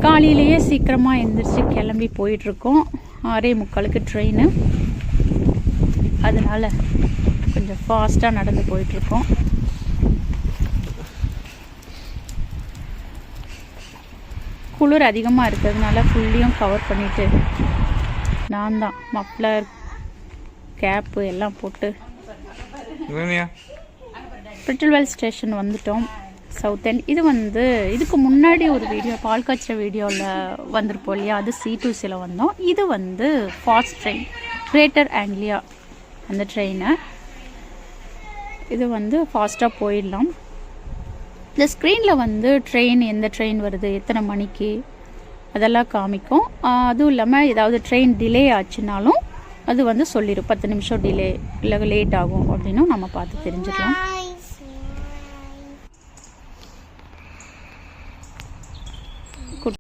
காலையிலேயே சீக்கிரமாக எழுந்திரிச்சு கிளம்பி போயிட்டுருக்கோம். 6:45 ட்ரெயின், அதனால் கொஞ்சம் ஃபாஸ்ட்டாக நடந்து போயிட்டுருக்கோம். குளிர் அதிகமாக இருக்கிறதுனால ஃபுல்லியும் கவர் பண்ணிவிட்டு நான் தான் மஃப்ளர் கேப்பு எல்லாம் போட்டு பிரிட்டில்வெல் ஸ்டேஷன் வந்துட்டோம். South end. இது வந்து இதுக்கு முன்னாடி ஒரு வீடியோ பால் காய்ச்சற வீடியோவில் வந்திருப்போம் இல்லையா, அது C2Cல வந்தோம். இது வந்து ஃபாஸ்ட் ட்ரெயின், கிரேட்டர் ஆங்கிலியா அந்த ட்ரெயினை. இது வந்து ஃபாஸ்ட்டாக போயிடலாம். இந்த ஸ்க்ரீனில் வந்து ட்ரெயின், எந்த ட்ரெயின் வருது, எத்தனை மணிக்கு, அதெல்லாம் காமிக்கும். அதுவும் இல்லாமல் ஏதாவது ட்ரெயின் டிலே ஆச்சுனாலும் அது வந்து சொல்லிடும். 10 நிமிஷம் டிலே இல்லை லேட் ஆகும் அப்படின்னும் நம்ம பார்த்து தெரிஞ்சுக்கலாம்.